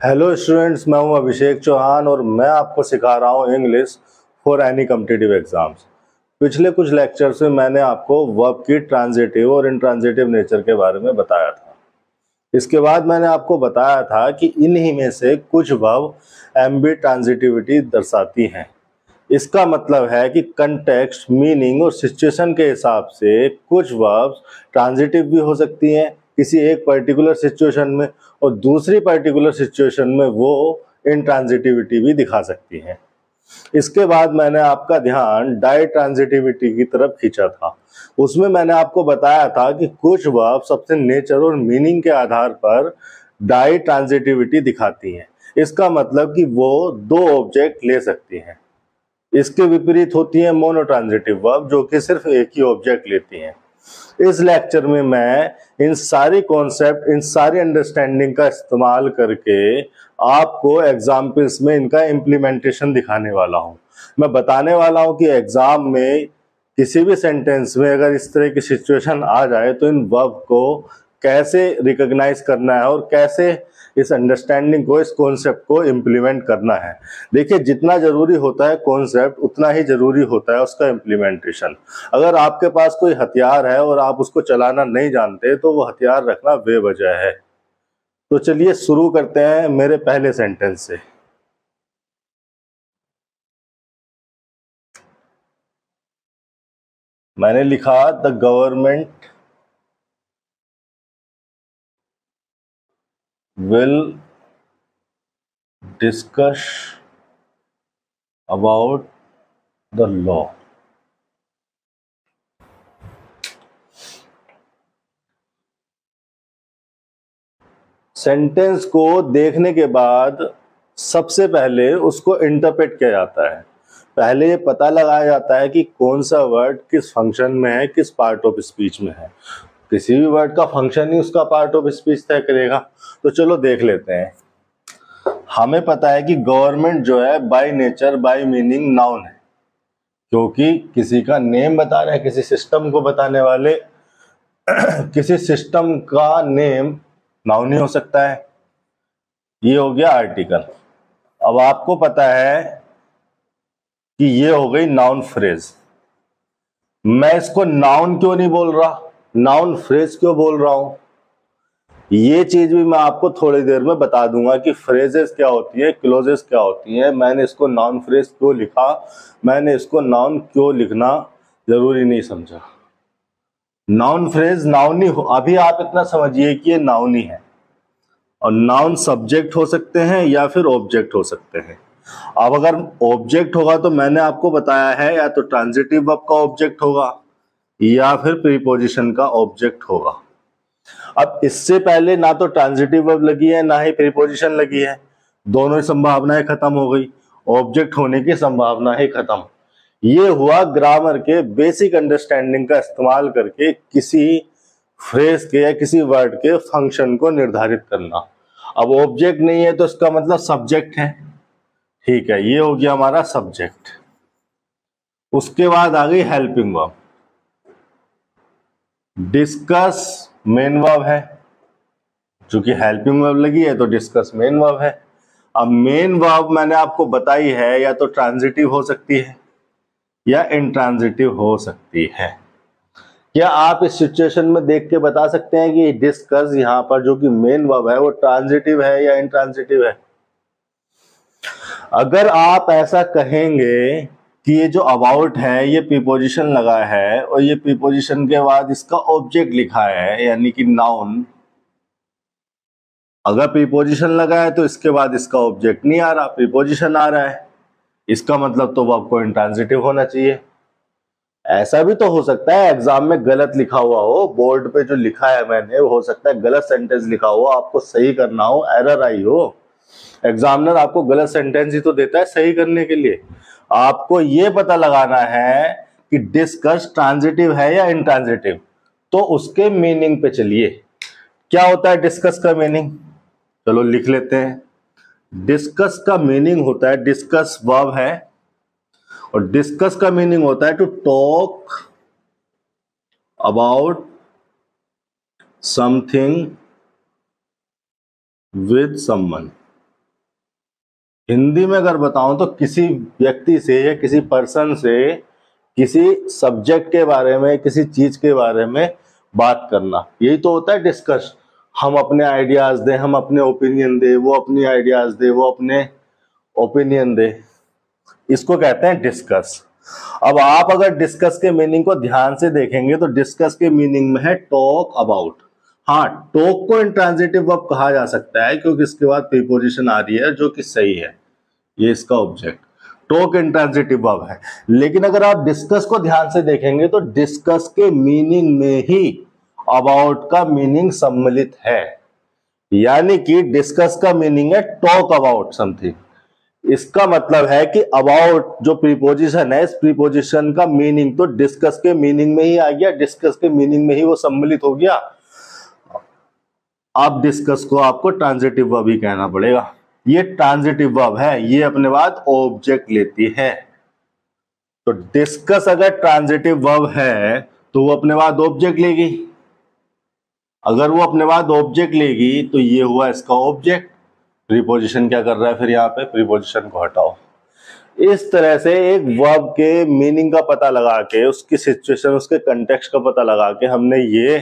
Hello students, मैं हूं अभिषेक चौहान और मैं आपको सिखा रहा हूं English for any competitive exams. पिछले कुछ लेक्चर्स में मैंने आपको वर्ब की ट्रांजिटिव और इंट्रांजिटिव नेचर के बारे में बताया था। इसके बाद मैंने आपको बताया था कि इन्हीं में से कुछ वर्ब एम्बी ट्रांजिटिविटी दर्शाती हैं। इसका मतलब है कि कंटेक्स्ट, मीनिंग और सिचुएशन के हिसाब से कुछ वर्ब्स ट्रांजिटिव भी हो सकती हैं किसी एक पर्टिकुलर सिचुएशन में, और दूसरी पर्टिकुलर सिचुएशन में वो इंट्रांजिटिविटी भी दिखा सकती हैं। इसके बाद मैंने आपका ध्यान डाई ट्रांजिटिविटी की तरफ खींचा था। उसमें मैंने आपको बताया था कि कुछ वर्ब्स अपने नेचर और मीनिंग के आधार पर डाई ट्रांजिटिविटी दिखाती हैं। इसका मतलब कि वो दो ऑब्जेक्ट ले सकती हैं। इसके विपरीत होती है मोनोट्रांजिटिव वर्ब, जो कि सिर्फ एक ही ऑब्जेक्ट लेती हैं। इस लेक्चर में मैं इन सारी कॉन्सेप्ट, इन सारी अंडरस्टैंडिंग का इस्तेमाल करके आपको एग्जाम्पल्स में इनका इम्प्लीमेंटेशन दिखाने वाला हूं। मैं बताने वाला हूं कि एग्जाम में किसी भी सेंटेंस में अगर इस तरह की सिचुएशन आ जाए तो इन वर्ब को कैसे रिकॉग्नाइज करना है और कैसे इस अंडरस्टैंडिंग को, इस कॉन्सेप्ट को इम्प्लीमेंट करना है। देखिए, जितना जरूरी होता है कॉन्सेप्ट, उतना ही जरूरी होता है उसका इम्प्लीमेंटेशन। अगर आपके पास कोई हथियार है और आप उसको चलाना नहीं जानते तो वो हथियार रखना बेवजह है। तो चलिए शुरू करते हैं मेरे पहले सेंटेंस से। मैंने लिखा the government will discuss about the law। Sentence को देखने के बाद सबसे पहले उसको इंटरप्रेट किया जाता है। पहले ये पता लगाया जाता है कि कौन सा वर्ड किस फंक्शन में है, किस पार्ट ऑफ स्पीच में है। किसी भी वर्ड का फंक्शन ही उसका पार्ट ऑफ स्पीच तय करेगा। तो चलो देख लेते हैं। हमें पता है कि गवर्नमेंट जो है by nature, by meaning noun है, क्योंकि किसी का नेम बता रहे हैं, किसी सिस्टम को बताने वाले किसी सिस्टम का नेम नाउन ही हो सकता है। ये हो गया आर्टिकल। अब आपको पता है कि ये हो गई नाउन फ्रेज। मैं इसको नाउन क्यों नहीं बोल रहा, नाउन फ्रेज क्यों बोल रहा हूं, ये चीज भी मैं आपको थोड़ी देर में बता दूंगा कि फ्रेजेस क्या होती है, क्लोजेस क्या होती है, मैंने इसको नाउन फ्रेज क्यों लिखा, मैंने इसको नाउन क्यों लिखना जरूरी नहीं समझा। नाउन फ्रेज नाउन ही हो, अभी आप इतना समझिए कि ये नाउन ही है। और नाउन सब्जेक्ट हो सकते हैं या फिर ऑब्जेक्ट हो सकते हैं। अब अगर ऑब्जेक्ट होगा तो मैंने आपको बताया है या तो ट्रांजिटिव वर्ब का ऑब्जेक्ट होगा या फिर प्रीपोजिशन का ऑब्जेक्ट होगा। अब इससे पहले ना तो ट्रांजिटिव वर्ब लगी है ना ही प्रीपोजिशन लगी है, दोनों ही संभावनाएं खत्म हो गई, ऑब्जेक्ट होने की संभावना ही खत्म। ये हुआ ग्रामर के बेसिक अंडरस्टैंडिंग का इस्तेमाल करके किसी फ्रेज के या किसी वर्ड के फंक्शन को निर्धारित करना। अब ऑब्जेक्ट नहीं है तो इसका मतलब सब्जेक्ट है। ठीक है, ये हो गया हमारा सब्जेक्ट। उसके बाद आ गई helping verb. Discuss main verb है, चूंकि हेल्पिंग वर्ब लगी है तो डिस्कस मेन वर्ब है। अब मेन वर्ब मैंने आपको बताई है या तो ट्रांजिटिव हो सकती है या इंट्रांजिटिव हो सकती है। क्या आप इस सिचुएशन में देख के बता सकते हैं कि डिस्कस यहां पर जो कि मेन वर्ब है वो ट्रांजिटिव है या इंट्रांजिटिव है? अगर आप ऐसा कहेंगे कि ये जो अबाउट है ये प्रीपोजिशन लगा है और ये प्रीपोजिशन के बाद इसका ऑब्जेक्ट लिखा है यानी कि नाउन, अगर प्रीपोजिशन लगा है तो इसके बाद इसका ऑब्जेक्ट नहीं आ रहा, प्रीपोजिशन आ रहा है, इसका मतलब तो वर्ब को इंट्रांजिटिव होना चाहिए। ऐसा भी तो हो सकता है एग्जाम में गलत लिखा हुआ हो, बोर्ड पे जो लिखा है मैंने वो हो सकता है गलत सेंटेंस लिखा हो, आपको सही करना हो, एरर आई हो। एग्जामिनर आपको गलत सेंटेंस ही तो देता है सही करने के लिए। आपको ये पता लगाना है कि डिस्कस ट्रांजिटिव है या इंट्रांजिटिव। तो उसके मीनिंग पे चलिए। क्या होता है डिस्कस का मीनिंग? चलो लिख लेते हैं। डिस्कस का मीनिंग होता है, डिस्कस वर्ब है और डिस्कस का मीनिंग होता है to talk about something with someone. Hindi में अगर बताऊं तो किसी व्यक्ति से या किसी पर्सन से किसी सब्जेक्ट के बारे में, किसी चीज के बारे में बात करना, यही तो होता है डिस्कस। हम अपने आइडियाज दें, हम अपने ओपिनियन दे, वो अपनी आइडियाज दे, वो अपने ओपिनियन दे, इसको कहते हैं डिस्कस। अब आप अगर डिस्कस के मीनिंग को ध्यान से देखेंगे तो डिस्कस के मीनिंग में है टॉक अबाउट। हाँ, टॉक को इंट्रांजिटिव वर्ब कहा जा सकता है क्योंकि इसके बाद प्रीपोजिशन आ रही है जो कि सही है, ये इसका ऑब्जेक्ट। टॉक इंट्रांजिटिव वर्ब है। लेकिन अगर आप डिस्कस को ध्यान से देखेंगे तो डिस्कस के मीनिंग में ही अबाउट का मीनिंग सम्मिलित है, यानी कि डिस्कस का मीनिंग है टॉक अबाउट समथिंग। इसका मतलब है कि अबाउट जो प्रीपोजिशन है, इस प्रीपोजिशन का मीनिंग तो डिस्कस के मीनिंग में ही आ गया, डिस्कस के मीनिंग में ही वो सम्मिलित हो गया। अब डिस्कस को आपको ट्रांजिटिव वर्ब ही कहना पड़ेगा। ये ट्रांजिटिव वर्ब है, ये अपने बाद ऑब्जेक्ट लेती है। तो डिस्कस अगर ट्रांजिटिव वर्ब है तो वो अपने बाद ऑब्जेक्ट लेगी। अगर वो अपने बाद ऑब्जेक्ट लेगी तो ये हुआ इसका ऑब्जेक्ट। प्रीपोजिशन क्या कर रहा है फिर यहाँ पे, प्रीपोजिशन को हटाओ। इस तरह से एक वर्ब के मीनिंग का पता लगा के, उसकी सिचुएशन, उसके कंटेक्स्ट का पता लगा के हमने ये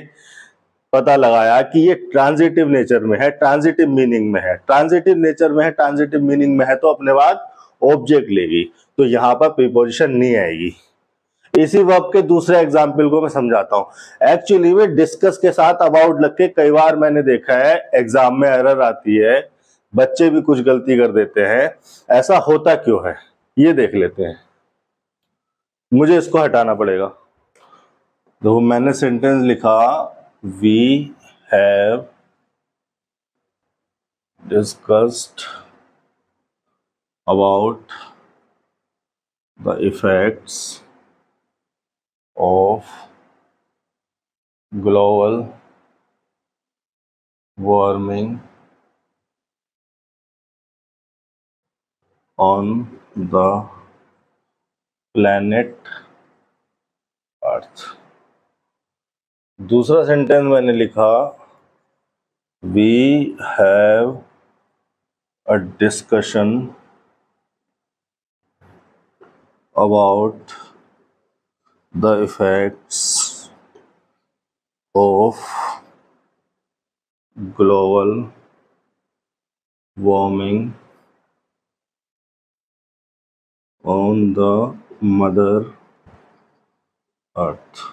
पता लगाया कि ये ट्रांजिटिव नेचर में है, ट्रांजिटिव मीनिंग में है। ट्रांजिटिव नेचर में है, ट्रांजिटिव मीनिंग में है तो अपने बाद ऑब्जेक्ट लेगी, तो यहां पर प्रीपोजिशन नहीं आएगी। इसी वर्ब के दूसरे एग्जाम्पल को मैं समझाता हूं। एक्चुअली में डिस्कस के साथ अबाउट लग के कई बार मैंने देखा है एग्जाम में एरर आती है, बच्चे भी कुछ गलती कर देते हैं। ऐसा होता क्यों है ये देख लेते हैं। मुझे इसको हटाना पड़ेगा। तो मैंने सेंटेंस लिखा, we have discussed about the effects of global warming on the planet Earth। दूसरा सेंटेंस मैंने लिखा, we have a discussion about the effects of global warming on the mother earth.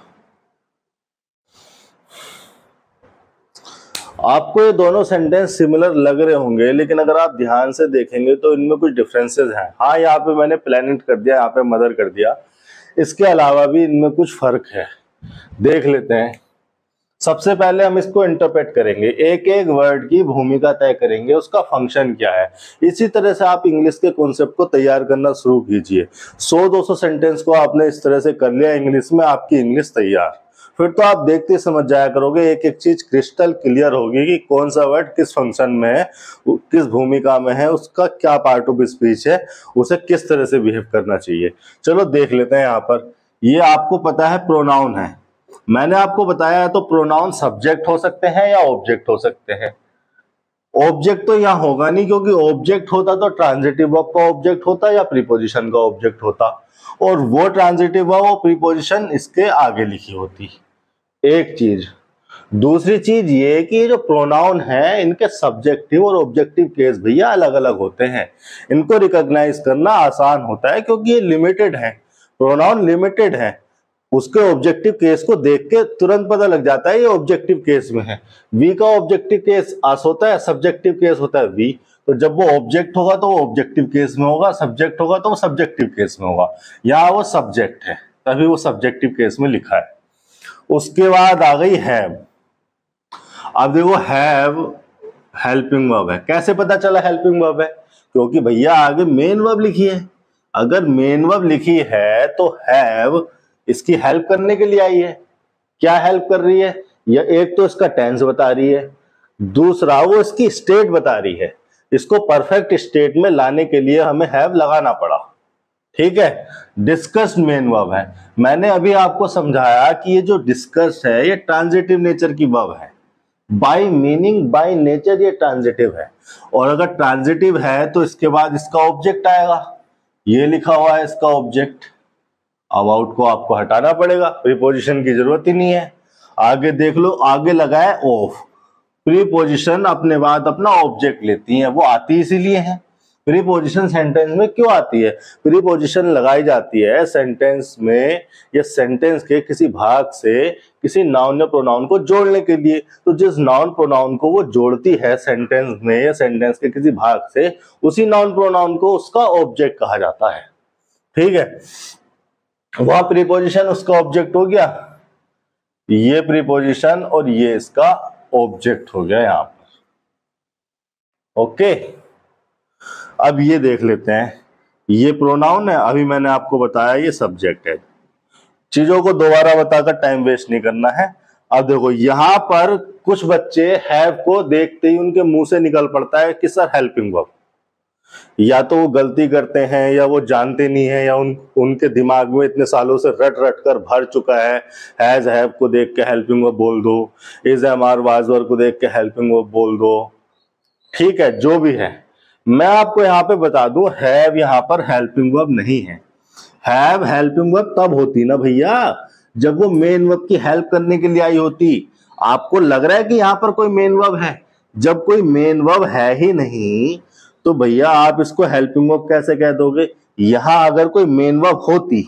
आपको ये दोनों सेंटेंस सिमिलर लग रहे होंगे, लेकिन अगर आप ध्यान से देखेंगे तो इनमें कुछ डिफरेंसेस हैं। हाँ, यहाँ पे मैंने प्लेनेट कर दिया, यहाँ पे मदर कर दिया, इसके अलावा भी इनमें कुछ फर्क है। देख लेते हैं। सबसे पहले हम इसको इंटरप्रेट करेंगे, एक एक वर्ड की भूमिका तय करेंगे, उसका फंक्शन क्या है। इसी तरह से आप इंग्लिश के कॉन्सेप्ट को तैयार करना शुरू कीजिए। 100-200 सेंटेंस को आपने इस तरह से कर लिया इंग्लिश में, आपकी इंग्लिश तैयार। फिर तो आप देखते समझ जाया करोगे, एक एक चीज क्रिस्टल क्लियर होगी कि कौन सा वर्ड किस फंक्शन में है, किस भूमिका में है, उसका क्या पार्ट ऑफ स्पीच है, उसे किस तरह से बिहेव करना चाहिए। चलो देख लेते हैं। यहाँ पर ये आपको पता है प्रोनाउन है, मैंने आपको बताया है। तो प्रोनाउन सब्जेक्ट हो सकते हैं या ऑब्जेक्ट हो सकते हैं। ऑब्जेक्ट तो यहाँ होगा नहीं, क्योंकि ऑब्जेक्ट होता तो ट्रांजिटिव वर्ब का ऑब्जेक्ट होता या प्रीपोजिशन का ऑब्जेक्ट होता, और वो ट्रांजिटिव वर्ब और प्रीपोजिशन इसके आगे लिखी होती। एक चीज। दूसरी चीज ये कि जो प्रोनाउन है इनके सब्जेक्टिव और ऑब्जेक्टिव केस भैया अलग अलग होते हैं। इनको रिकॉग्नाइज करना आसान होता है क्योंकि ये लिमिटेड है, प्रोनाउन लिमिटेड है। उसके ऑब्जेक्टिव केस को देख के तुरंत पता लग जाता है ये ऑब्जेक्टिव केस में है। वी का ऑब्जेक्टिव केस आस होता है, सब्जेक्टिव केस होता है वी। तो जब वो ऑब्जेक्ट होगा तो वो ऑब्जेक्टिव केस में होगा, सब्जेक्ट होगा तो वो सब्जेक्टिव केस में होगा। यहाँ वो सब्जेक्ट है तभी वो सब्जेक्टिव केस में लिखा है। उसके बाद आ गई हैव। अब देखो हैव हेल्पिंग वर्ब है। कैसे पता चला हेल्पिंग वर्ब है? क्योंकि भैया आगे मेन वर्ब लिखी है। अगर मेन वर्ब लिखी है तो हैव इसकी हेल्प करने के लिए आई है। क्या हेल्प कर रही है? या एक तो इसका टेंस बता रही है, दूसरा वो इसकी स्टेट बता रही है। इसको परफेक्ट स्टेट में लाने के लिए हमें हैव लगाना पड़ा। ठीक है, डिस्कस्ड मेन वर्ब है। मैंने अभी आपको समझाया कि ये जो डिस्कस्ड है ये ट्रांजिटिव नेचर की वर्ब है। बाय मीनिंग, बाय नेचर ये ट्रांजिटिव है, और अगर ट्रांजिटिव है तो इसके बाद इसका ऑब्जेक्ट आएगा, ये लिखा हुआ है इसका ऑब्जेक्ट। अबाउट को आपको हटाना पड़ेगा, प्रीपोजिशन की जरूरत ही नहीं है। आगे देख लो, आगे लगा है ऑफ। प्रीपोजिशन अपने बाद अपना ऑब्जेक्ट लेती है, वो आती इसीलिए है। प्रीपोजिशन सेंटेंस में क्यों आती है? प्रीपोजिशन लगाई जाती है सेंटेंस में या सेंटेंस के किसी भाग से किसी नाउन या प्रोनाउन को जोड़ने के लिए। तो जिस नाउन प्रोनाउन को वो जोड़ती है सेंटेंस में या सेंटेंस के किसी भाग से, उसी नाउन प्रोनाउन को उसका ऑब्जेक्ट कहा जाता है। ठीक है, वहां प्रीपोजिशन उसका ऑब्जेक्ट हो गया, ये प्रीपोजिशन और ये इसका ऑब्जेक्ट हो गया यहां पर। ओके, अब ये देख लेते हैं, ये प्रोनाउन है, अभी मैंने आपको बताया ये सब्जेक्ट है। चीजों को दोबारा बताकर टाइम वेस्ट नहीं करना है। अब देखो यहां पर कुछ बच्चे हैव को देखते ही उनके मुंह से निकल पड़ता है कि सर हेल्पिंग वर्ब। या तो वो गलती करते हैं या वो जानते नहीं है, या उनके दिमाग में इतने सालों से रट रट कर भर चुका है, हैज हैव को देख के हेल्पिंग वर्ब बोल दो, is am are was were को देख के हेल्पिंग वर्ब बोल दो। ठीक है, जो भी है, मैं आपको यहाँ पे बता दूं, हैव यहाँ पर हेल्पिंग वर्ब नहीं है। हैव हेल्पिंग वर्ब तब होती ना भैया जब वो मेन वर्ब की हेल्प करने के लिए आई होती। आपको लग रहा है कि यहाँ पर कोई मेन वर्ब है, जब कोई मेन वर्ब है ही नहीं तो भैया आप इसको हेल्पिंग वर्ब कैसे कह दोगे? यहां अगर कोई मेन वर्ब होती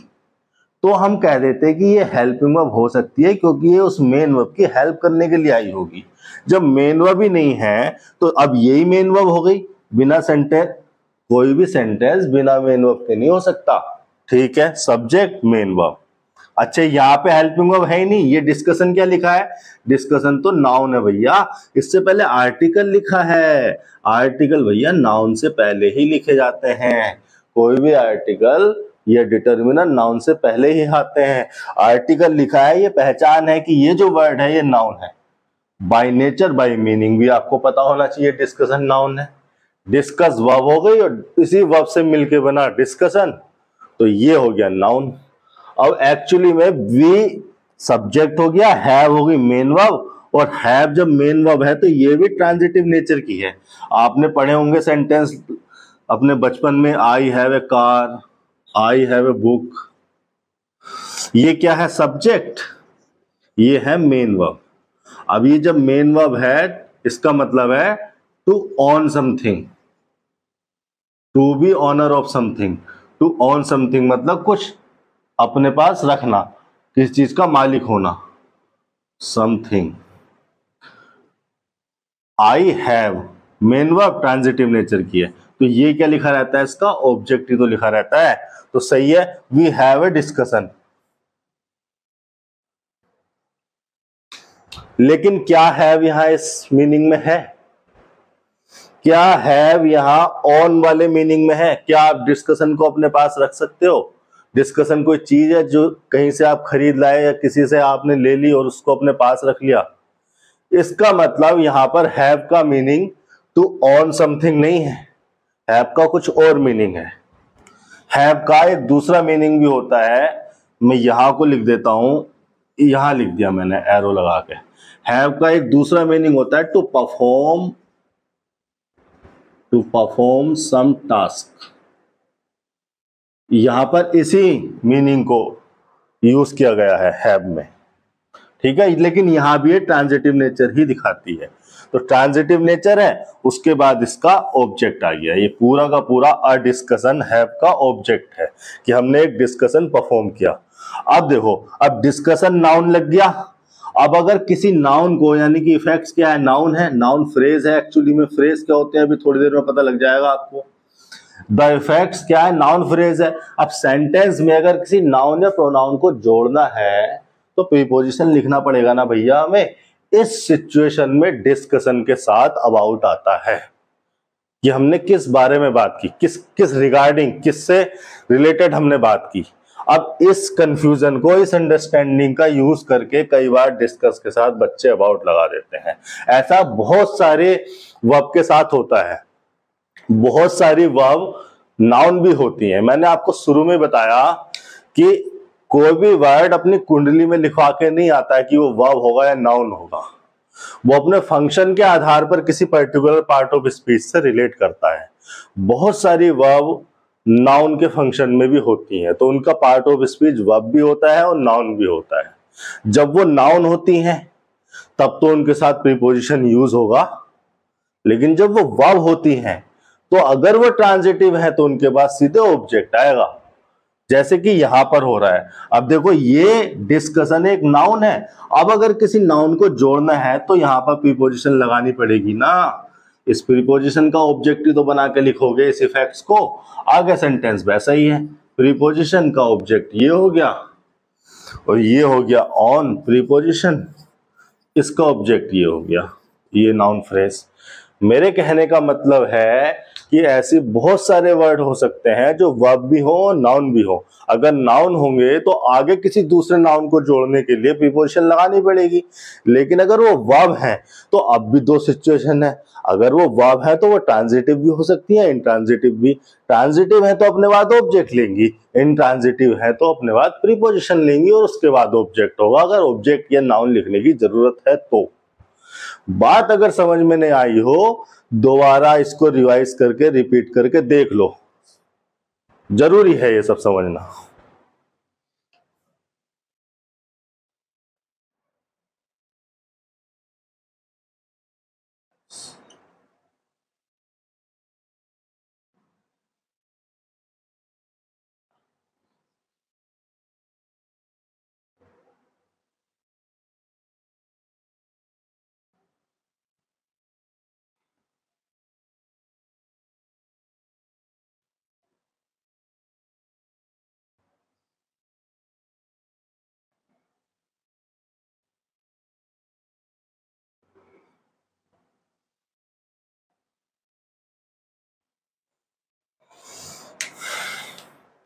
तो हम कह देते कि ये हेल्पिंग वर्ब हो सकती है, क्योंकि ये उस मेन वर्ब की हेल्प करने के लिए आई होगी। जब मेन वर्ब ही नहीं है तो अब यही मेन वर्ब हो गई। बिना सेंटेंस, कोई भी सेंटेंस बिना मेन वर्ब के नहीं हो सकता। ठीक है, सब्जेक्ट मेन वर्ब। अच्छा, यहाँ पे हेल्पिंग वर्ब है ही नहीं, ये डिस्कशन क्या लिखा है? डिस्कशन तो नाउन है भैया, इससे पहले आर्टिकल लिखा है। आर्टिकल भैया नाउन से पहले ही लिखे जाते हैं, कोई भी आर्टिकल ये डिटर्मिनर नाउन से पहले ही आते हैं। आर्टिकल लिखा है, ये पहचान है कि ये जो वर्ड है ये नाउन है। बाय नेचर बाय मीनिंग भी आपको पता होना चाहिए डिस्कशन नाउन है। डिस्कस वर्ब हो गई और इसी वर्ब से मिलके बना डिस्कशन, तो ये हो गया नाउन। अब एक्चुअली में वी सब्जेक्ट हो गया, हैव हो गई मेन वर्ब, और हैव जब मेन वर्ब है तो ये भी ट्रांजिटिव नेचर की है। आपने पढ़े होंगे सेंटेंस अपने बचपन में, I have a car, I have a book. ये क्या है? सब्जेक्ट, ये है मेन वर्ब। अब ये जब मेन वर्ब है इसका मतलब है to own something, to be owner of something. To own something मतलब कुछ अपने पास रखना, किस चीज का मालिक होना, something. I have main verb transitive nature की है, तो ये क्या लिखा रहता है? इसका ऑब्जेक्ट ही तो लिखा रहता है, तो सही है। We have a discussion. लेकिन क्या हैव यहां इस मीनिंग में है? क्या हैव यहां ऑन वाले मीनिंग में है? क्या आप डिस्कशन को अपने पास रख सकते हो? डिस्कशन कोई चीज है जो कहीं से आप खरीद लाए या किसी से आपने ले ली और उसको अपने पास रख लिया? इसका मतलब यहां पर हैव का मीनिंग टू ऑन समथिंग नहीं है, हैव का कुछ और मीनिंग है। हैव का एक दूसरा मीनिंग भी होता है, मैं यहां को लिख देता हूं, यहां लिख दिया मैंने एरो लगा के। हैव का एक दूसरा मीनिंग होता है टू परफॉर्म सम टास्क। यहां पर इसी मीनिंग को यूज किया गया है हैव में। ठीक है, लेकिन यहां भी ये ट्रांजिटिव नेचर ही दिखाती है। तो ट्रांजिटिव नेचर है, उसके बाद इसका ऑब्जेक्ट आ गया। ये पूरा का पूरा अ डिस्कशन हैव का ऑब्जेक्ट है कि हमने एक डिस्कशन परफॉर्म किया। अब देखो, अब डिस्कशन नाउन लग गया। अब अगर किसी नाउन को, यानी कि इफेक्ट्स क्या है? नाउन है, नाउन फ्रेज है। एक्चुअली में फ्रेज क्या होते हैं अभी थोड़ी देर में पता लग जाएगा आपको। द इफेक्ट्स क्या है? नाउन फ्रेज है। अब सेंटेंस में अगर किसी नाउन या प्रोनाउन को जोड़ना है तो प्रीपोजिशन लिखना पड़ेगा ना भैया हमें। इस सिचुएशन में डिस्कशन के साथ अबाउट आता है कि हमने किस बारे में बात की, किस रिगार्डिंग, किससे रिलेटेड हमने बात की। अब इस कंफ्यूजन को, इस अंडरस्टैंडिंग का यूज करके कई बार डिस्कस के साथ बच्चे अबाउट लगा देते हैं। ऐसा बहुत सारे वर्ब के साथ होता है। बहुत सारी वर्ब नाउन भी होती हैं। मैंने आपको शुरू में बताया कि कोई भी वर्ड अपनी कुंडली में लिखवा के नहीं आता है कि वो वर्ब होगा या नाउन होगा। वो अपने फंक्शन के आधार पर किसी पर्टिकुलर पार्ट ऑफ स्पीच से रिलेट करता है। बहुत सारी वर्ब नाउन के फंक्शन में भी होती हैं, तो उनका पार्ट ऑफ स्पीच वर्ब भी होता है और नाउन भी होता है। जब वो नाउन होती हैं तब तो उनके साथ प्रीपोजिशन यूज होगा, लेकिन जब वो वर्ब होती हैं तो अगर वो ट्रांजिटिव है तो उनके पास सीधे ऑब्जेक्ट आएगा, जैसे कि यहां पर हो रहा है। अब देखो ये डिस्कशन एक नाउन है, अब अगर किसी नाउन को जोड़ना है तो यहां पर प्रीपोजिशन लगानी पड़ेगी ना। इस प्रीपोजिशन का ऑब्जेक्ट ही तो बना के लिखोगे इस इफेक्ट्स को, आगे सेंटेंस वैसा ही है। प्रीपोजिशन का ऑब्जेक्ट ये हो गया और ये हो गया ऑन प्रीपोजिशन, इसका ऑब्जेक्ट ये हो गया, ये नाउन फ्रेज। मेरे कहने का मतलब है कि ऐसे बहुत सारे वर्ड हो सकते हैं जो वर्ब भी हो नाउन भी हो। अगर नाउन होंगे तो आगे किसी दूसरे नाउन को जोड़ने के लिए प्रीपोजिशन लगानी पड़ेगी, लेकिन अगर वो वर्ब है तो अब भी दो सिचुएशन है। अगर वो वर्ब है तो वो ट्रांजिटिव भी हो सकती है, इंट्रांजिटिव भी। ट्रांजिटिव है तो अपने बाद ऑब्जेक्ट लेंगी, इंट्रांजिटिव है तो अपने बाद प्रीपोजिशन लेंगी और उसके बाद ऑब्जेक्ट होगा, अगर ऑब्जेक्ट या नाउन लिखने की जरूरत है तो। बात अगर समझ में नहीं आई हो, दोबारा इसको रिवाइज करके रिपीट करके देख लो, जरूरी है ये सब समझना।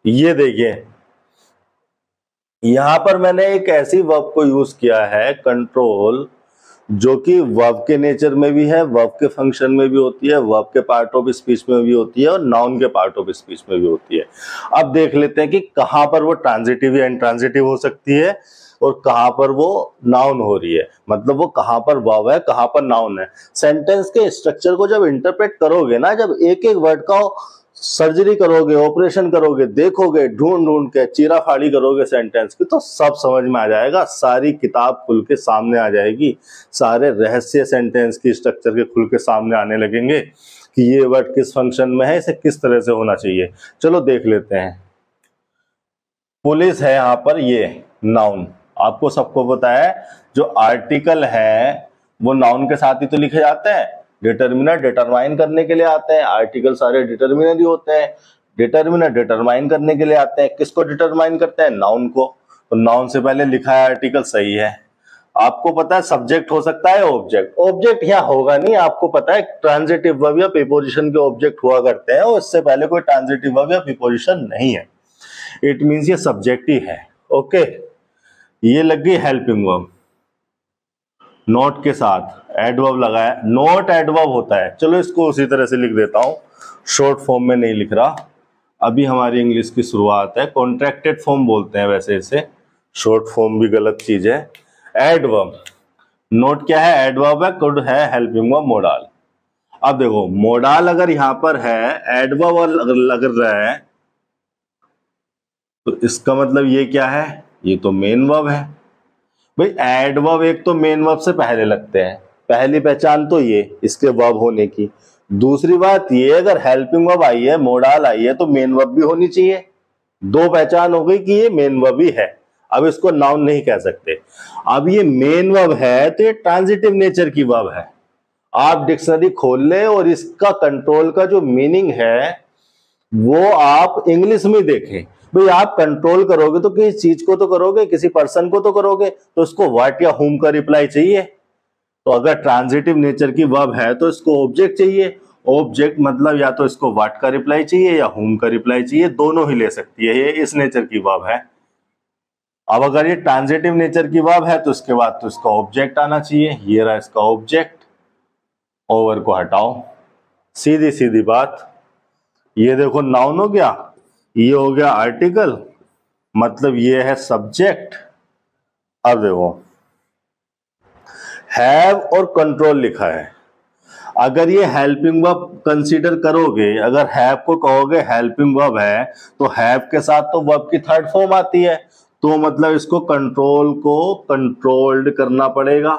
ये देखिए यहां पर मैंने एक ऐसी वर्ब को यूज किया है कंट्रोल, जो कि वर्ब के नेचर में भी है, वर्ब के फंक्शन में भी होती है, वर्ब के पार्ट ऑफ स्पीच में भी होती है और नाउन के पार्ट ऑफ स्पीच में भी होती है। अब देख लेते हैं कि कहां पर वो ट्रांजिटिव या इंट्रांजिटिव हो सकती है और कहां पर वो नाउन हो रही है, मतलब वो कहां पर वर्ब है कहां पर नाउन है। सेंटेंस के स्ट्रक्चर को जब इंटरप्रेट करोगे ना, जब एक एक वर्ड का सर्जरी करोगे, ऑपरेशन करोगे, देखोगे, ढूंढ ढूंढ के चीरा फाड़ी करोगे सेंटेंस की, तो सब समझ में आ जाएगा, सारी किताब खुल के सामने आ जाएगी, सारे रहस्य सेंटेंस की स्ट्रक्चर के खुल के सामने आने लगेंगे कि ये वर्ड किस फंक्शन में है, इसे किस तरह से होना चाहिए। चलो देख लेते हैं। पुलिस है यहाँ पर, ये नाउन, आपको सबको पता है जो आर्टिकल है वो नाउन के साथ ही तो लिखे जाते हैं। डिटर्मिनर डिटरमाइन करने के लिए आते हैं, आर्टिकल सारे डिटर्मिनर ही होते हैं। डिटर्मिनर डिटरमाइन करने के लिए आते हैं, किसको डिटरमाइन करते हैं, नाउन को। तो नाउन से पहले लिखा है आर्टिकल, सही है। आपको पता है सब्जेक्ट हो सकता है ऑब्जेक्ट, ऑब्जेक्ट यहाँ होगा नहीं, आपको पता है ट्रांजिटिव वर्ब या प्रीपोजिशन के ऑब्जेक्ट हुआ करते हैं और इससे पहले कोई ट्रांजिटिव वर्ब या प्रीपोजिशन नहीं है। इट मींस ये सब्जेक्ट ही है। ओके, ये लग गई हेल्पिंग वर्ब, नॉट के साथ एडवर्ब लगाया, नॉट एडवर्ब होता है। चलो इसको उसी तरह से लिख देता हूं, शॉर्ट फॉर्म में नहीं लिख रहा, अभी हमारी इंग्लिश की शुरुआत है। कॉन्ट्रैक्टेड फॉर्म बोलते हैं वैसे इसे, शॉर्ट फॉर्म भी गलत चीज है। एडवर्ब, नोट क्या है, एडवर्ब है, कुड है, हेल्पिंग वर्ब मोडाल। अब देखो मोडाल अगर यहां पर है, एडवर्ब अगर लग रहा है, तो इसका मतलब ये क्या है, ये तो मेन वर्ब है। भाई एडवर्ब एक तो मेन वर्ब से पहले लगते हैं, पहली पहचान तो ये इसके वर्ब होने की। दूसरी बात ये, अगर हेल्पिंग वर्ब आई है, मोडाल आई है, तो मेन वर्ब भी होनी चाहिए। दो पहचान हो गई कि ये मेन वर्ब ही है, अब इसको नाउन नहीं कह सकते। अब ये मेन वर्ब है तो ये ट्रांजिटिव नेचर की वर्ब है। आप डिक्शनरी खोल ले और इसका कंट्रोल का जो मीनिंग है वो आप इंग्लिश में देखें। भाई आप कंट्रोल करोगे तो किसी चीज को तो करोगे, किसी पर्सन को तो करोगे, तो इसको व्हाट या हुम का रिप्लाई चाहिए। तो अगर ट्रांजिटिव नेचर की वर्ब है तो इसको ऑब्जेक्ट चाहिए, ऑब्जेक्ट मतलब या तो इसको व्हाट का रिप्लाई चाहिए या हुम का रिप्लाई चाहिए, दोनों ही ले सकती है, ये इस नेचर की वर्ब है। अब अगर ये ट्रांजिटिव नेचर की वर्ब है तो इसके बाद तो इसका ऑब्जेक्ट आना चाहिए, ये रहा इसका ऑब्जेक्ट, ओवर को हटाओ, सीधी सीधी बात। ये देखो नाउन हो गया, ये हो गया आर्टिकल, मतलब ये है सब्जेक्ट। अब देखो हैव और कंट्रोल लिखा है। अगर ये हेल्पिंग वर्ब कंसीडर करोगे, अगर हैव को कहोगे हेल्पिंग वर्ब है, तो हैव के साथ तो वर्ब की थर्ड फॉर्म आती है, तो मतलब इसको कंट्रोल को कंट्रोल्ड करना पड़ेगा।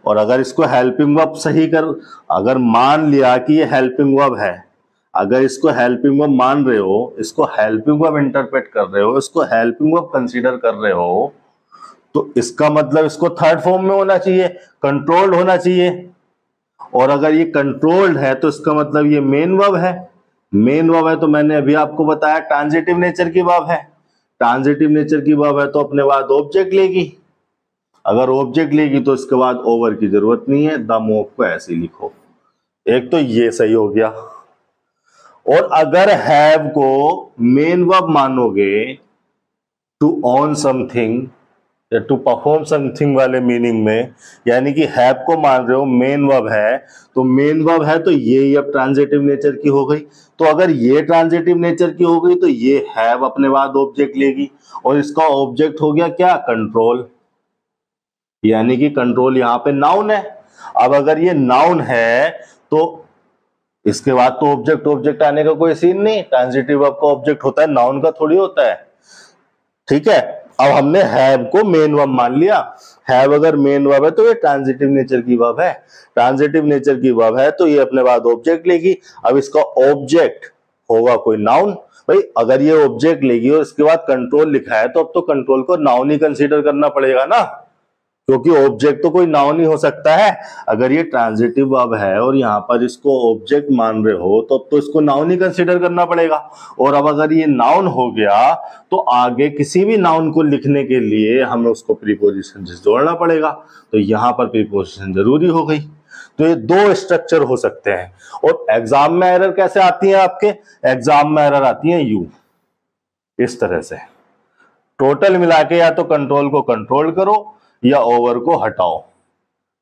और अगर इसको हेल्पिंग वर्ब सही कर, अगर मान लिया कि ये हेल्पिंग वर्ब है, अगर इसको हेल्पिंग वर्ब मान रहे हो, इसको हेल्पिंग वर्ब इंटरप्रेट कर रहे हो, इसको हेल्पिंग वर्ब कंसीडर कर रहे हो, तो इसका मतलब इसको थर्ड फॉर्म में होना चाहिए, कंट्रोल्ड होना चाहिए। और अगर ये कंट्रोल्ड है तो इसका मतलब ये मेन वर्ब है। मेन वर्ब है तो मैंने अभी आपको बताया ट्रांजिटिव नेचर की वर्ब है। ट्रांजिटिव नेचर की वर्ब है तो अपने बाद ऑब्जेक्ट लेगी। अगर ऑब्जेक्ट लेगी तो इसके बाद ओवर की जरूरत नहीं है, द मूव को ऐसे ही लिखो। एक तो ये सही हो गया। और अगर हैव को मेन वर्ब मानोगे टू ऑन समथिंग या टू परफॉर्म समथिंग वाले मीनिंग में, यानी कि हैव को मान रहे हो मेन वर्ब है, तो मेन वर्ब है तो ये अब ट्रांजिटिव नेचर की हो गई। तो अगर ये ट्रांजिटिव नेचर की हो गई तो ये हैव अपने बाद ऑब्जेक्ट लेगी, और इसका ऑब्जेक्ट हो गया क्या, कंट्रोल। यानी कि कंट्रोल यहां पे नाउन है। अब अगर ये नाउन है तो इसके बाद तो ऑब्जेक्ट ऑब्जेक्ट आने का कोई सीन नहीं, ट्रांजिटिव वर्ब का ऑब्जेक्ट होता है, नाउन का थोड़ी होता है। ठीक है, अब हमने हैव को मेन वर्ब मान लिया। हैव अगर मेन वर्ब है तो ये ट्रांजिटिव नेचर की वर्ब है। ट्रांजिटिव नेचर की वर्ब है तो ये अपने बाद ऑब्जेक्ट लेगी। अब इसका ऑब्जेक्ट होगा कोई नाउन। भाई अगर ये ऑब्जेक्ट लेगी और इसके बाद कंट्रोल लिखा है तो अब तो कंट्रोल को नाउन ही कंसीडर करना पड़ेगा ना, क्योंकि ऑब्जेक्ट तो कोई नाउन ही हो सकता है। अगर ये ट्रांजिटिव वर्ब है और यहाँ पर इसको ऑब्जेक्ट मान रहे हो तो अब तो इसको नाउन ही कंसीडर करना पड़ेगा। और अब अगर ये नाउन हो गया तो आगे किसी भी नाउन को लिखने के लिए हमें उसको प्रीपोजिशन से जोड़ना पड़ेगा, तो यहाँ पर प्रीपोजिशन जरूरी हो गई। तो ये दो स्ट्रक्चर हो सकते हैं। और एग्जाम में एरर कैसे आती है आपके, एग्जाम में एरर आती है यू, इस तरह से टोटल मिला के या तो कंट्रोल को कंट्रोल करो या ओवर को हटाओ,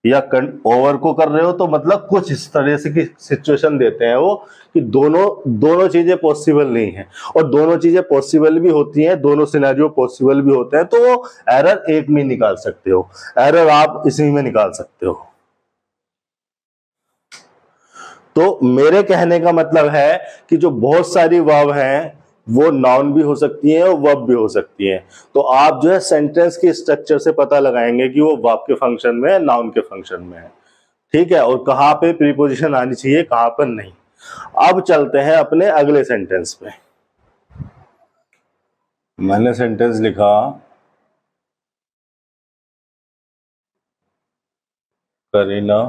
या ओवर को कर रहे हो तो मतलब कुछ इस तरह से की सिचुएशन देते हैं वो कि दोनों चीजें पॉसिबल नहीं है, और दोनों चीजें पॉसिबल भी होती हैं, दोनों सिनेरियो पॉसिबल भी होते हैं, तो वो एरर एक में निकाल सकते हो, एरर आप इसी में निकाल सकते हो। तो मेरे कहने का मतलब है कि जो बहुत सारी वर्ब हैं वो नाउन भी हो सकती है और वर्ब भी हो सकती है। तो आप जो है सेंटेंस के स्ट्रक्चर से पता लगाएंगे कि वो वर्ब के फंक्शन में है, नाउन के फंक्शन में है। ठीक है, और कहां पे प्रीपोजिशन आनी चाहिए कहां पर नहीं। अब चलते हैं अपने अगले सेंटेंस पे। मैंने सेंटेंस लिखा करीना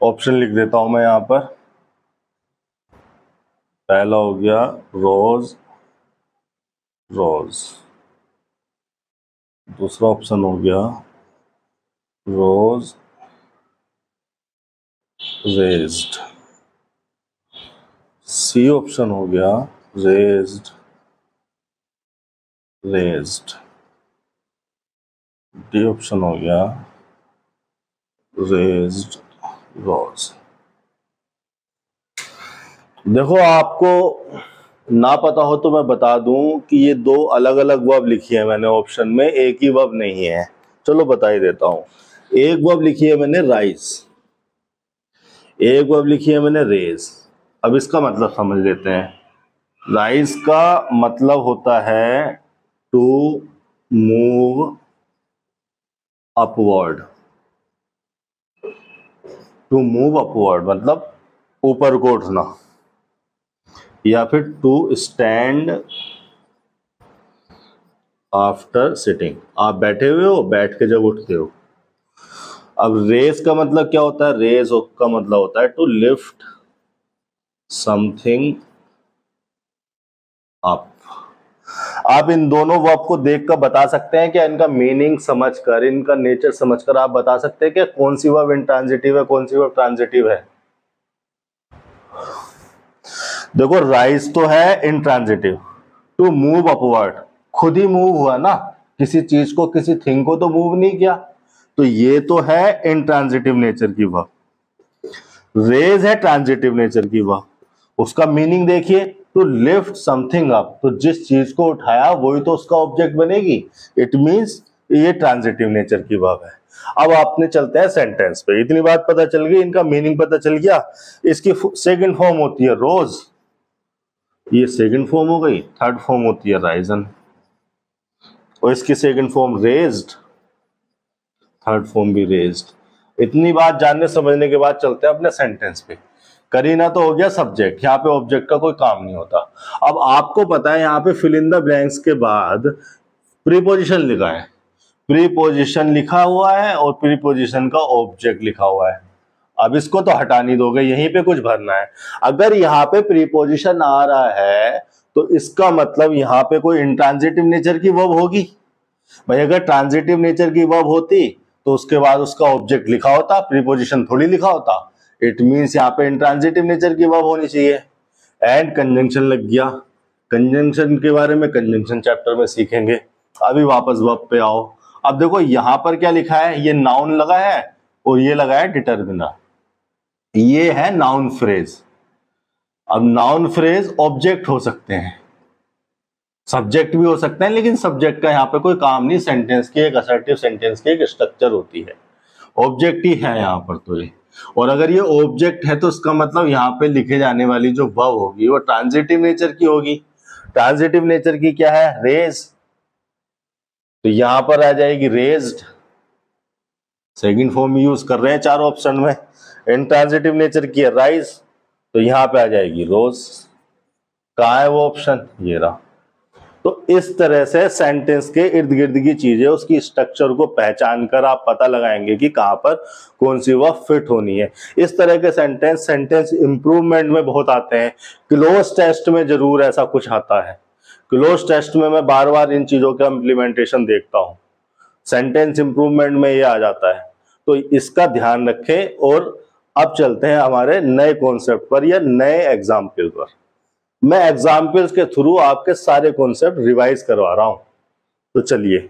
ऑप्शन लिख देता हूं मैं यहां पर। पहला हो गया रोज रोज, दूसरा ऑप्शन हो गया रोज रेज्ड, सी ऑप्शन हो गया रेज्ड रेज्ड, डी ऑप्शन हो गया रेज्ड रोज। देखो आपको ना पता हो तो मैं बता दूं कि ये दो अलग अलग वर्ब लिखी है मैंने ऑप्शन में, एक ही वर्ब नहीं है। चलो बता ही देता हूं। एक वर्ब लिखी है मैंने राइज, एक वर्ब लिखी है मैंने रेज। अब इसका मतलब समझ लेते हैं। राइज का मतलब होता है to move upward, to move upward मतलब ऊपर को उठना, या फिर टू स्टैंड आफ्टर सिटिंग, आप बैठे हुए हो बैठ के जब उठते हो। अब रेज का मतलब क्या होता है, रेज का मतलब होता है टू लिफ्ट समथिंग अप। आप इन दोनों वर्ब को देखकर बता सकते हैं कि इनका मीनिंग समझकर, इनका नेचर समझकर आप बता सकते हैं कि कौन सी वर्ब इंट्रांजिटिव है कौन सी वर्ब ट्रांजिटिव है। देखो राइज तो है इंट्रांजिटिव, टू मूव अपवर्ड खुद ही मूव हुआ ना, किसी चीज को, किसी थिंग को तो मूव नहीं किया, तो ये तो है इंट्रांजिटिव नेचर की वर्ब। रेज है ट्रांजिटिव नेचर की वर्ब। उसका मीनिंग देखिए, टू लिफ्ट समथिंग अप, तो जिस चीज को उठाया वही तो उसका ऑब्जेक्ट बनेगी। इट मींस ये ट्रांजिटिव नेचर की वर्ब है। अब आपने चलते हैं सेंटेंस पे। इतनी बात पता चल गई, इनका मीनिंग पता चल गया। इसकी सेकंड फॉर्म होती है रोज, ये सेकंड फॉर्म हो गई। थर्ड फॉर्म होती है राइजन, और इसकी second form raised, third form भी रेज्ड। इतनी बात जानने समझने के बाद चलते हैं अपने सेंटेंस पे। करीना तो हो गया सब्जेक्ट, यहाँ पे ऑब्जेक्ट का कोई काम नहीं होता। अब आपको पता है यहाँ पे फिल इन द ब्लैंक्स के बाद प्रीपोजिशन लिखा है, प्रीपोजिशन लिखा हुआ है और प्रीपोजिशन का ऑब्जेक्ट लिखा हुआ है। अब इसको तो हटा नहीं दोगे, यहीं पे कुछ भरना है। अगर यहाँ पे प्रीपोजिशन आ रहा है तो इसका मतलब यहाँ पे कोई इंट्रांजिटिव नेचर की वर्ब होगी। भाई अगर ट्रांजिटिव नेचर की वर्ब होती तो उसके बाद उसका ऑब्जेक्ट लिखा होता, प्रीपोजिशन थोड़ी लिखा होता। इट मींस यहाँ पे इंट्रांजिटिव नेचर की वर्ब होनी चाहिए। एंड कंजंक्शन लग गया। कंजंक्शन के बारे में कंजंक्शन चैप्टर में सीखेंगे, अभी वापस वर्ब पे आओ। अब देखो यहाँ पर क्या लिखा है, ये नाउन लगा है और ये लगा है डिटरमिनर, ये है नाउन फ्रेज। अब नाउन फ्रेज ऑब्जेक्ट हो सकते हैं, सब्जेक्ट भी हो सकते हैं, लेकिन सब्जेक्ट का यहाँ पे कोई काम नहीं। सेंटेंस की एक असर्टिव सेंटेंस की एक स्ट्रक्चर होती है, ऑब्जेक्ट ही है यहाँ पर तो ये। और अगर ये ऑब्जेक्ट है तो इसका मतलब यहाँ पे लिखे जाने वाली जो वर्ब होगी वो ट्रांजिटिव नेचर की होगी। ट्रांजिटिव नेचर की क्या है, रेज, तो यहां पर आ जाएगी रेज्ड। सेकंड फॉर्म यूज कर रहे हैं चारों ऑप्शन में। इंट्रांजिटिव नेचर की है राइज, तो यहां पे आ जाएगी रोज। कहाँ है वो ऑप्शन, ये रहा। तो इस तरह से सेंटेंस के इर्द गिर्द की चीजें, उसकी स्ट्रक्चर को पहचान कर आप पता लगाएंगे कि कहां पर कौन सी वर्ब फिट होनी है। इस तरह के सेंटेंस इंप्रूवमेंट में बहुत आते हैं, क्लोज टेस्ट में जरूर ऐसा कुछ आता है। क्लोज टेस्ट में मैं बार बार इन चीजों का इम्प्लीमेंटेशन देखता हूं, सेंटेंस इंप्रूवमेंट में ये आ जाता है, तो इसका ध्यान रखें। और अब चलते हैं हमारे नए कॉन्सेप्ट पर या नए एग्जाम्पल पर। मैं एग्जाम्पल्स के थ्रू आपके सारे कॉन्सेप्ट रिवाइज करवा रहा हूं, तो चलिए।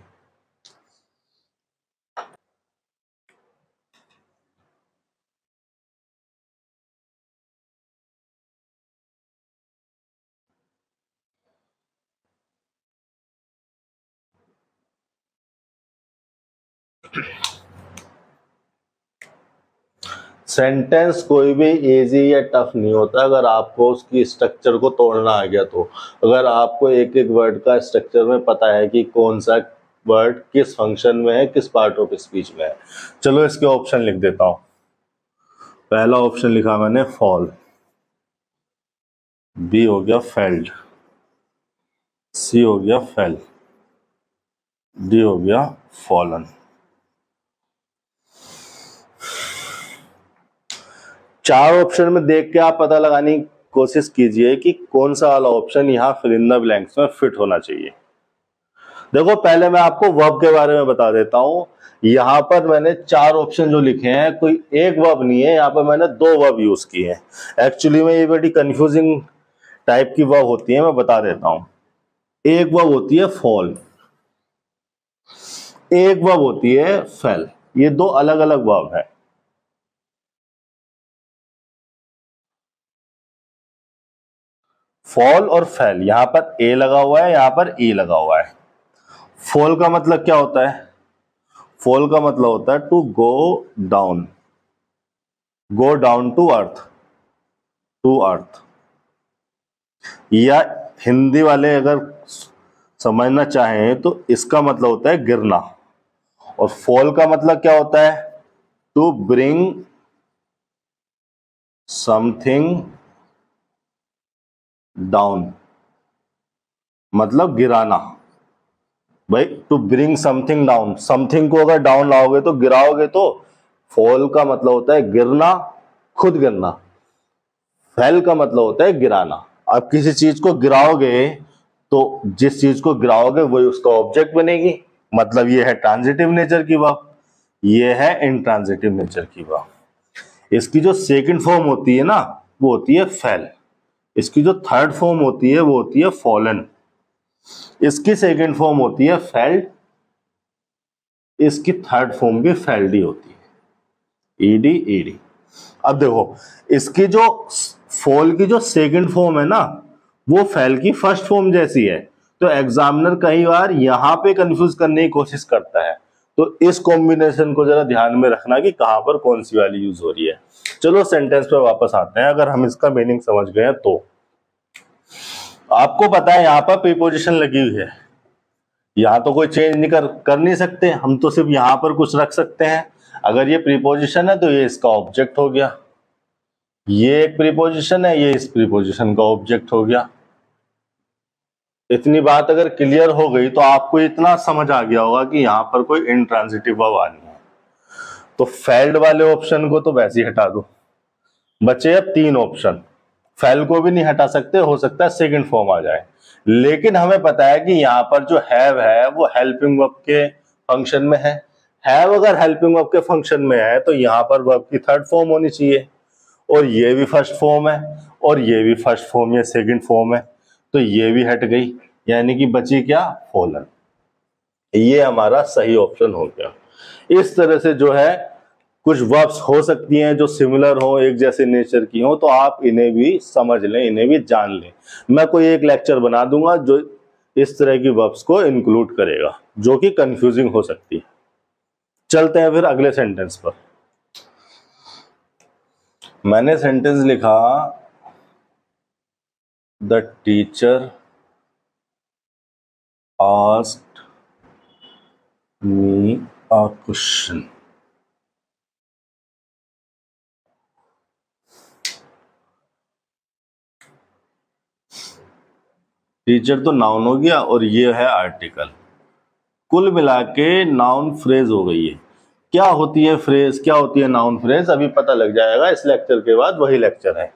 सेंटेंस कोई भी इजी या टफ नहीं होता अगर आपको उसकी स्ट्रक्चर को तोड़ना आ गया तो। अगर आपको एक एक वर्ड का स्ट्रक्चर में पता है कि कौन सा वर्ड किस फंक्शन में है, किस पार्ट ऑफ स्पीच में है। चलो इसके ऑप्शन लिख देता हूं। पहला ऑप्शन लिखा मैंने फॉल, बी हो गया फेल्ड, सी हो गया फेल, डी हो गया फॉलन। चार ऑप्शन में देख के आप पता लगाने की कोशिश कीजिए कि कौन सा वाला ऑप्शन यहाँ फिल इन द ब्लैंक्स में फिट होना चाहिए। देखो पहले मैं आपको वर्ब के बारे में बता देता हूं। यहाँ पर मैंने चार ऑप्शन जो लिखे हैं, कोई एक वर्ब नहीं है, यहाँ पर मैंने दो वर्ब यूज किए हैं। एक्चुअली में ये बड़ी कंफ्यूजिंग टाइप की वर्ब होती है, मैं बता देता हूं। एक वर्ब होती है फॉल, एक वर्ब होती है फेल, ये दो अलग अलग वर्ब है। फॉल और फेल, यहां पर ए लगा हुआ है, यहां पर ई लगा हुआ है। फॉल का मतलब क्या होता है, फॉल का मतलब होता है to go down, go down to earth, to earth. या हिंदी वाले अगर समझना चाहें तो इसका मतलब होता है गिरना। और फॉल का मतलब क्या होता है, टू ब्रिंग समथिंग डाउन, मतलब गिराना। भाई to bring something down, something को अगर डाउन लाओगे तो गिराओगे, तो फॉल का मतलब होता है गिरना, खुद गिरना। फेल का मतलब होता है गिराना। आप किसी चीज को गिराओगे तो जिस चीज को गिराओगे वही उसका ऑब्जेक्ट बनेगी, मतलब ये है ट्रांजिटिव नेचर की वर्ब, ये है इनट्रांजिटिव नेचर की वर्ब। इसकी जो सेकंड फॉर्म होती है ना वो होती है फेल, इसकी जो थर्ड फॉर्म होती है वो होती है फॉलन, इसकी सेकंड फॉर्म होती है फेल्ड इसकी थर्ड फॉर्म भी फेल्ड ही होती है, ईडी ईडी। अब देखो इसकी जो फॉल की जो सेकंड फॉर्म है ना, वो फेल की फर्स्ट फॉर्म जैसी है। तो एग्जामिनर कई बार यहां पे कंफ्यूज करने की कोशिश करता है, तो इस कॉम्बिनेशन को जरा ध्यान में रखना कि कहां पर कौन सी वाली यूज हो रही है। चलो सेंटेंस पे वापस आते हैं। अगर हम इसका मीनिंग समझ गए तो आपको पता है यहां पर प्रीपोजिशन लगी हुई है, यहां तो कोई चेंज नहीं कर नहीं सकते हम, तो सिर्फ यहां पर कुछ रख सकते हैं। अगर ये प्रीपोजिशन है तो ये इसका ऑब्जेक्ट हो गया, ये एक प्रीपोजिशन है, ये इस प्रीपोजिशन का ऑब्जेक्ट हो गया। इतनी बात अगर क्लियर हो गई तो आपको इतना समझ आ गया होगा कि यहां पर कोई इंट्रांजिटिव वर्ब आनी है। तो फेल्ड वाले ऑप्शन को तो वैसे ही हटा दो, बचे अब तीन ऑप्शन। फेल को भी नहीं हटा सकते, हो सकता है सेकंड फॉर्म आ जाए, लेकिन हमें पता है कि यहां पर जो हैव है वो हेल्पिंग वर्ब के फंक्शन में है। हैव अगर हेल्पिंग वर्ब के फंक्शन में है तो यहां पर वर्ब की थर्ड फॉर्म होनी चाहिए, और ये भी फर्स्ट फॉर्म है, और ये भी फर्स्ट फॉर्म या सेकंड फॉर्म है, तो ये भी हट गई, यानी कि बची क्या, फॉलन। ये हमारा सही ऑप्शन हो गया। इस तरह से जो है कुछ वर्ब्स हो सकती हैं जो सिमिलर हो, एक जैसे नेचर की हो, तो आप इन्हें भी समझ लें, इन्हें भी जान लें। मैं कोई एक लेक्चर बना दूंगा जो इस तरह की वर्ब्स को इंक्लूड करेगा, जो कि कंफ्यूजिंग हो सकती है। चलते हैं फिर अगले सेंटेंस पर। मैंने सेंटेंस लिखा, the teacher asked me a question. Teacher तो नाउन हो गया और ये है आर्टिकल। कुल मिला के नाउन फ्रेज हो गई है। क्या होती है फ्रेज, क्या होती है नाउन फ्रेज, अभी पता लग जाएगा इस लेक्चर के बाद, वही लेक्चर है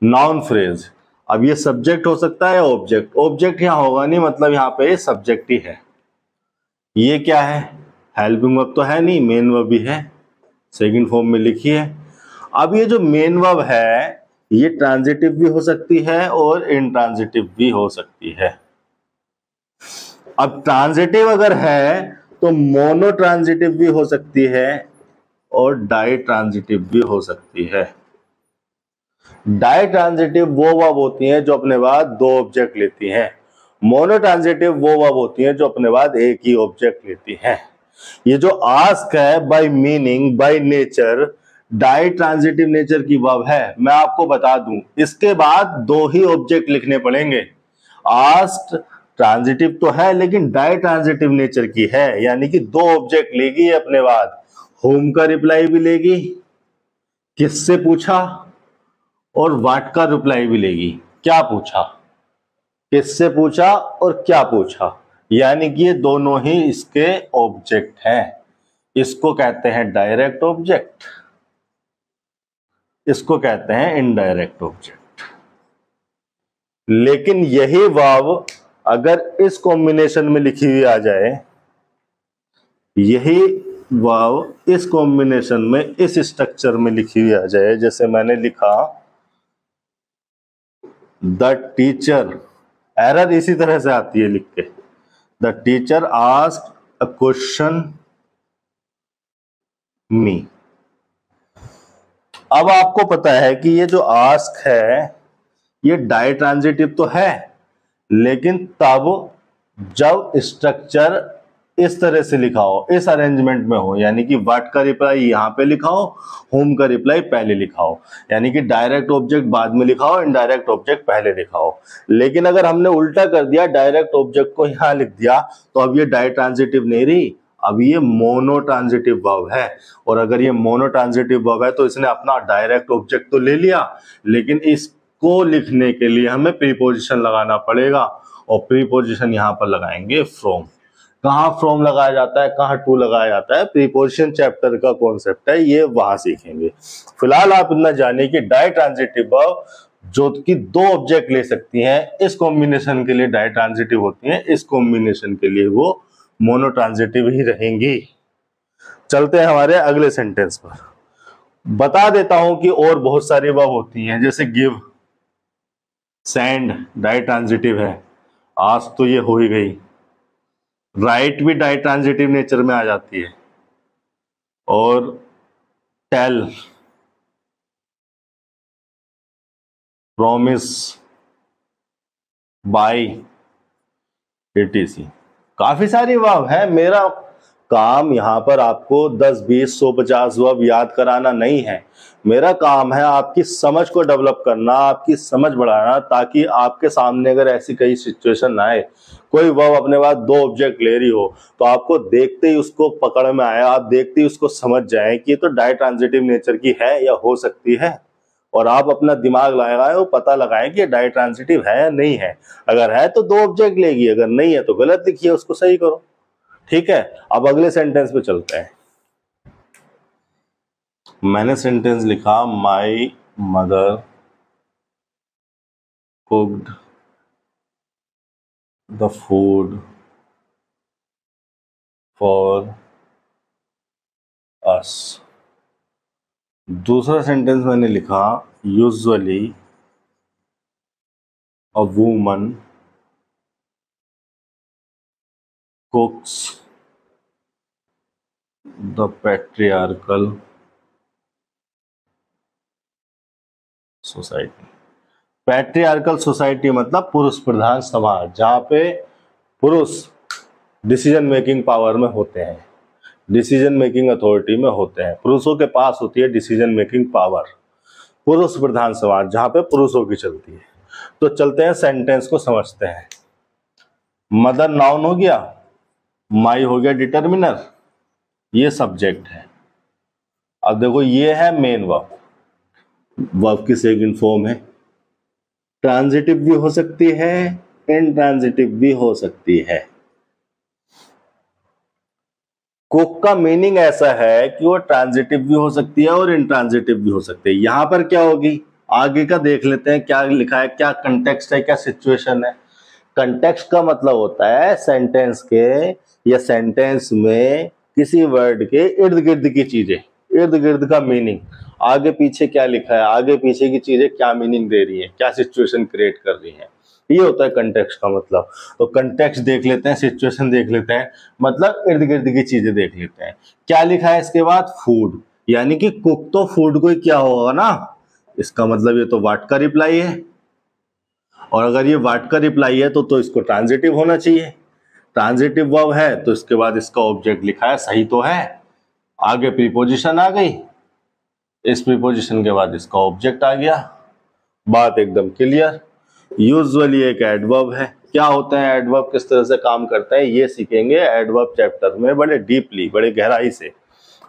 नाउन फ्रेज। अब ये सब्जेक्ट हो सकता है, ऑब्जेक्ट। ऑब्जेक्ट यहां होगा नहीं, मतलब यहां पे सब्जेक्ट ही है। ये क्या है, हेल्पिंग वर्ब तो है नहीं, मेन वर्ब भी है, सेकंड फॉर्म में लिखी है। अब ये जो मेन वर्ब है ये ट्रांजिटिव भी हो सकती है और इनट्रांजिटिव भी हो सकती है। अब ट्रांजिटिव अगर है तो मोनो ट्रांजिटिव भी हो सकती है और डाई ट्रांजिटिव भी हो सकती है। डाई ट्रांजिटिव वो वर्ब होती हैं जो अपने बाद दो ऑब्जेक्ट लेती हैं, मोनो ट्रांजिटिव वो वर्ब होती हैं जो अपने बाद एक ही ऑब्जेक्ट लेती हैं। ये जो आस्क है by meaning by nature ditransitive nature की वर्ब है। मैं आपको बता दूं इसके बाद दो ही ऑब्जेक्ट लिखने पड़ेंगे। आस्क्ड ट्रांजिटिव तो है लेकिन डाई ट्रांजिटिव नेचर की है, यानी कि दो ऑब्जेक्ट लेगी अपने बाद। होम का रिप्लाई भी लेगी, किससे पूछा, और व्हाट का रिप्लाई भी लेगी, क्या पूछा, किससे पूछा और क्या पूछा, यानी कि ये दोनों ही इसके ऑब्जेक्ट हैं। इसको कहते हैं डायरेक्ट ऑब्जेक्ट, इसको कहते हैं इनडायरेक्ट ऑब्जेक्ट। लेकिन यही वर्ब अगर इस कॉम्बिनेशन में लिखी हुई आ जाए, यही वर्ब इस कॉम्बिनेशन में इस स्ट्रक्चर में लिखी हुई आ जाए, जैसे मैंने लिखा द टीचर, एरर इसी तरह से आती है लिख के, the teacher asked a question me. अब आपको पता है कि ये जो आस्क है ये डाई ट्रांजिटिव तो है, लेकिन तब जब स्ट्रक्चर इस तरह से लिखा हो, इस अरेंजमेंट में हो, यानी कि व्हाट का रिप्लाई यहां पे लिखा हो, होम का रिप्लाई पहले लिखा हो, यानी कि डायरेक्ट ऑब्जेक्ट बाद में लिखा हो, इनडायरेक्ट ऑब्जेक्ट पहले लिखा हो। लेकिन अगर हमने उल्टा कर दिया, डायरेक्ट ऑब्जेक्ट को यहां लिख दिया, तो अब ये डाई ट्रांजिटिव नहीं रही, अब ये मोनो ट्रांजिटिव वर्ब है। और अगर ये मोनो ट्रांजिटिव वर्ब है तो इसने अपना डायरेक्ट ऑब्जेक्ट तो ले लिया, लेकिन इसको लिखने के लिए हमें प्रीपोजिशन लगाना पड़ेगा, और प्रीपोजिशन यहां पर लगाएंगे फ्रॉम। कहां फ्रॉम लगाया जाता है, कहां टू लगाया जाता है, प्रीपोजिशन चैप्टर का कॉन्सेप्ट है, ये वहां सीखेंगे। फिलहाल आप इतना जानिए कि डाई ट्रांजिटिव वर्ब जो कि दो ऑब्जेक्ट ले सकती हैं, इस कॉम्बिनेशन के लिए डाई ट्रांजिटिव होती हैं, इस कॉम्बिनेशन के लिए वो मोनो ट्रांजिटिव ही रहेंगी। चलते हैं हमारे अगले सेंटेंस पर। बता देता हूं कि और बहुत सारी वर्ब होती हैं, जैसे गिव, सेंड डाई ट्रांजिटिव है, आस्क तो ये हो ही गई, राइट भी डाई ट्रांजिटिव नेचर में आ जाती है, और टेल, प्रॉमिस, बाई, etc। काफी सारी वर्ब है। मेरा काम यहाँ पर आपको 10, 20, 100, 50 वर्ब याद कराना नहीं है। मेरा काम है आपकी समझ को डेवलप करना, आपकी समझ बढ़ाना, ताकि आपके सामने अगर ऐसी कई सिचुएशन आए, कोई वर्ब अपने पास 2 ऑब्जेक्ट ले रही हो, तो आपको देखते ही उसको पकड़ में आए, आप देखते ही उसको समझ जाए कि ये तो डाई ट्रांजिटिव नेचर की है या हो सकती है, और आप अपना दिमाग लगाए वो पता लगाएं कि डाई ट्रांजिटिव है या नहीं है। अगर है तो 2 ऑब्जेक्ट लेगी, अगर नहीं है तो गलत लिखिए, उसको सही करो। ठीक है, अब अगले सेंटेंस पे चलते हैं। मैंने सेंटेंस लिखा, my mother cooked the food for us. दूसरा सेंटेंस मैंने लिखा, usually a woman cooks the patriarchal society। Patriarchal society मतलब पुरुष प्रधान समाज, जहां पे पुरुष डिसीजन मेकिंग पावर में होते हैं, डिसीजन मेकिंग अथॉरिटी में होते हैं, पुरुषों के पास होती है डिसीजन मेकिंग पावर। पुरुष प्रधान समाज जहां पे पुरुषों की चलती है। तो चलते हैं सेंटेंस को समझते हैं। मदर नाउन हो गया, माई हो गया डिटर्मिनर, ये सब्जेक्ट है। अब देखो ये है मेन वर्ब, वर्ब की सेकंड फॉर्म है, ट्रांजिटिव भी हो सकती है, इनट्रांजिटिव भी हो सकती है। कुक का मीनिंग ऐसा है कि वो ट्रांजिटिव भी हो सकती है और इनट्रांजिटिव भी हो सकती है। यहां पर क्या होगी, आगे का देख लेते हैं क्या लिखा है, क्या कंटेक्स्ट है, क्या सिचुएशन है। कंटेक्स्ट का मतलब होता है सेंटेंस के या सेंटेंस में किसी वर्ड के इर्द गिर्द की चीजें, इर्द गिर्द का मीनिंग, आगे पीछे क्या लिखा है, आगे पीछे की चीजें क्या मीनिंग दे रही है, क्या सिचुएशन क्रिएट कर रही है, ये होता है कंटेक्स्ट का मतलब। तो कंटेक्स्ट देख लेते हैं, सिचुएशन देख लेते हैं, मतलब इर्द गिर्द की चीजें देख लेते हैं। क्या लिखा है इसके बाद, फूड, यानी कि कुक तो फूड को ही क्या होगा ना, इसका मतलब ये तो व्हाट का रिप्लाई है, और अगर ये व्हाट का रिप्लाई है तो इसको ट्रांजिटिव होना चाहिए। ट्रांजिटिव वर्ब है तो इसके बाद इसका ऑब्जेक्ट लिखा है, सही तो है। आगे प्रीपोजिशन आ गई, इस प्रीपोजिशन के बाद इसका ऑब्जेक्ट आ गया, बात एकदम क्लियर। यूजुअली एक एडवर्ब है। क्या होता है एडवर्ब, किस तरह से काम करता है, ये सीखेंगे एडवर्ब चैप्टर में बड़े डीपली, बड़े गहराई से।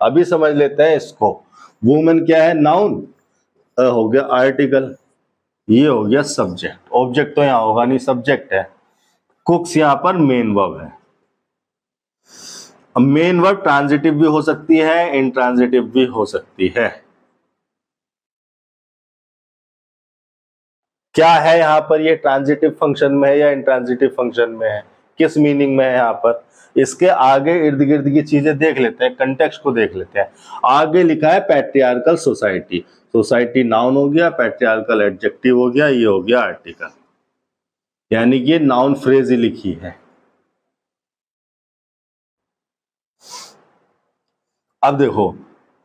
अभी समझ लेते हैं इसको। वुमेन क्या है, नाउन, हो गया आर्टिकल, ये हो गया सब्जेक्ट, ऑब्जेक्ट तो यहां होगा नहीं, सब्जेक्ट है। कुक्स यहां पर मेन वर्ब है। अब मेन वर्ब ट्रांजिटिव भी हो सकती है, इनट्रांजिटिव भी हो सकती है। क्या है यहां पर, ये ट्रांजिटिव फंक्शन में है या इंट्रांजिटिव फंक्शन में है, किस मीनिंग में है यहां पर, इसके आगे इर्द गिर्द की चीजें देख लेते हैं, कंटेक्स्ट को देख लेते हैं। आगे लिखा है पैट्रियार्कल सोसाइटी, सोसाइटी नाउन हो गया, पैट्रियार्कल एडजेक्टिव हो गया, ये हो गया आर्टिकल, यानी कि नाउन फ्रेज ही लिखी है। अब देखो,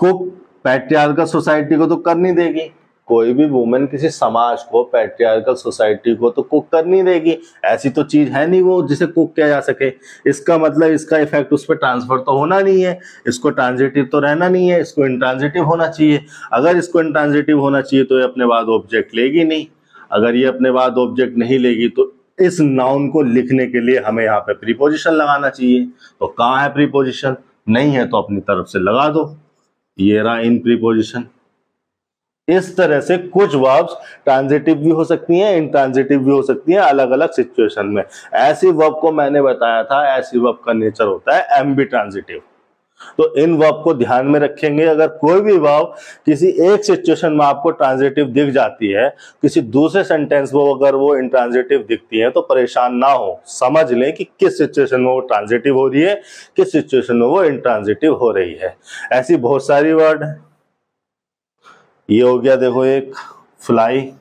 कुक पैट्रियार्कल सोसाइटी को तो कर नहीं देगी, कोई भी वुमेन किसी समाज को, पैट्रियार्कल सोसाइटी को तो कुक कर नहीं देगी, ऐसी तो चीज है नहीं वो जिसे कुक किया जा सके। इसका मतलब इसका इफेक्ट उस पर ट्रांसफर तो होना नहीं है, इसको ट्रांजिटिव तो रहना नहीं है, इसको इंट्रांजिटिव होना चाहिए। अगर इसको इंट्रांजिटिव होना चाहिए तो ये अपने बाद ऑब्जेक्ट लेगी नहीं, अगर ये अपने बाद ऑब्जेक्ट नहीं लेगी तो इस नाउन को लिखने के लिए हमें यहाँ पे प्रीपोजिशन लगाना चाहिए। तो कहाँ है प्रीपोजिशन, नहीं है तो अपनी तरफ से लगा दो, ये रहा इन प्रीपोजिशन। इस तरह से कुछ वर्ब्स ट्रांजिटिव भी हो सकती हैं, इंट्रांजिटिव भी हो सकती हैं, अलग अलग सिचुएशन में। ऐसी वर्ब को मैंने बताया था, ऐसी वर्ब का नेचर होता है एम्बी ट्रांजिटिव। तो इन वर्ब को ध्यान में रखेंगे। अगर कोई भी वर्ब किसी एक सिचुएशन में आपको ट्रांजिटिव दिख जाती है, किसी दूसरे सेंटेंस में अगर वो इंट्रांजिटिव दिखती है, तो परेशान ना हो, समझ लें कि किस सिचुएशन में वो ट्रांजिटिव हो रही है, किस सिचुएशन में वो इंट्रांजिटिव हो रही है। ऐसी बहुत सारी वर्ड है। ये हो गया देखो, एक फ्लाई,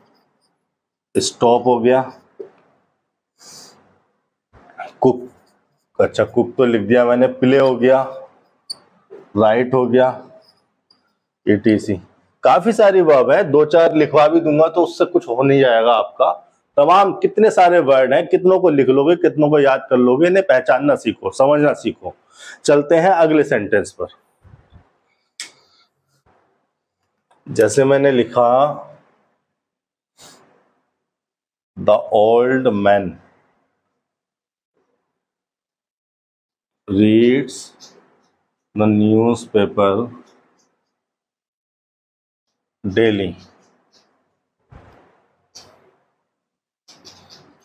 स्टॉप हो गया, कुक अच्छा, कुक तो लिख दिया मैंने, प्ले हो गया, राइट हो गया, etc। काफी सारी वर्ब है, दो चार लिखवा भी दूंगा तो उससे कुछ हो नहीं जाएगा आपका। तमाम कितने सारे वर्ड हैं, कितनों को लिख लोगे, कितनों को याद कर लोगे, इन्हें पहचानना सीखो, समझना सीखो। चलते हैं अगले सेंटेंस पर। जैसे मैंने लिखा, the old man reads the newspaper daily.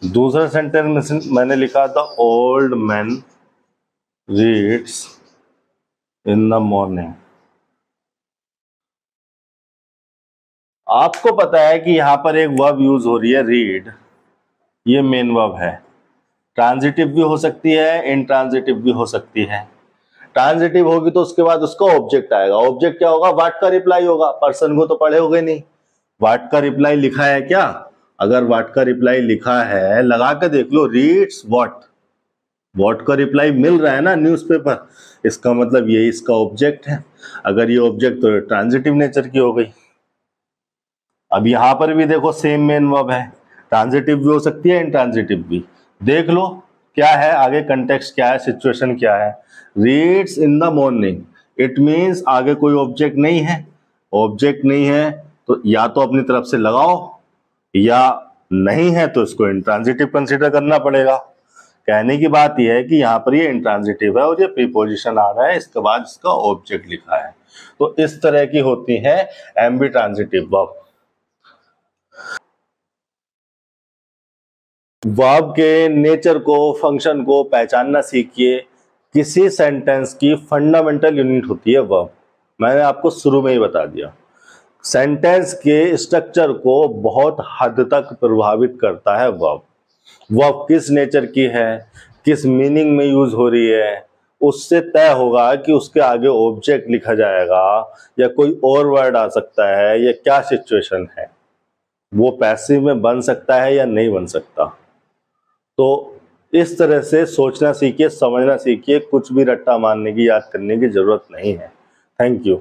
दूसरा सेंटेंस में मैंने लिखा, the old man reads in the morning. आपको पता है कि यहां पर एक वर्ब यूज हो रही है, रीड। ये मेन वर्ब है, ट्रांजिटिव भी हो सकती है, इंट्रांजिटिव भी हो सकती है। ट्रांजिटिव होगी तो उसके बाद उसका ऑब्जेक्ट आएगा। ऑब्जेक्ट क्या होगा? व्हाट का रिप्लाई होगा। पर्सन को तो पढ़े होगे नहीं, व्हाट का रिप्लाई लिखा है क्या? अगर व्हाट का रिप्लाई लिखा है, लगा के देख लो, रीड्स व्हाट, व्हाट का रिप्लाई मिल रहा है ना, न्यूज़पेपर, इसका मतलब ये इसका ऑब्जेक्ट है। अगर ये ऑब्जेक्ट तो ट्रांजिटिव नेचर की हो गई। अब यहां पर भी देखो सेम मेन वर्ब है, ट्रांजिटिव भी हो सकती है, इंट्रांजिटिव भी। देख लो क्या है आगे, कंटेक्स्ट क्या है, सिचुएशन क्या है। Reads in the morning, it means आगे कोई ऑब्जेक्ट नहीं है। ऑब्जेक्ट नहीं है तो या तो अपनी तरफ से लगाओ, या नहीं है तो इसको इंट्रांजिटिव कंसीडर करना पड़ेगा। कहने की बात यह है कि यहाँ पर ये इंट्रांजिटिव है और ये प्रीपोजिशन आ रहा है, इसके बाद इसका ऑब्जेक्ट लिखा है। तो इस तरह की होती है एम्बी ट्रांजिटिव वर्ब। वर्ब के नेचर को, फंक्शन को पहचानना सीखिए। किसी सेंटेंस की फंडामेंटल यूनिट होती है वर्ब। मैंने आपको शुरू में ही बता दिया। सेंटेंस के स्ट्रक्चर को बहुत हद तक प्रभावित करता है वर्ब। वर्ब किस नेचर की है, किस मीनिंग में यूज हो रही है, उससे तय होगा कि उसके आगे ऑब्जेक्ट लिखा जाएगा या कोई और वर्ड आ सकता है, या क्या सिचुएशन है, वो पैसिव में बन सकता है या नहीं बन सकता। तो इस तरह से सोचना सीखिए, समझना सीखिए, कुछ भी रट्टा मारने की, याद करने की जरूरत नहीं है। Thank you.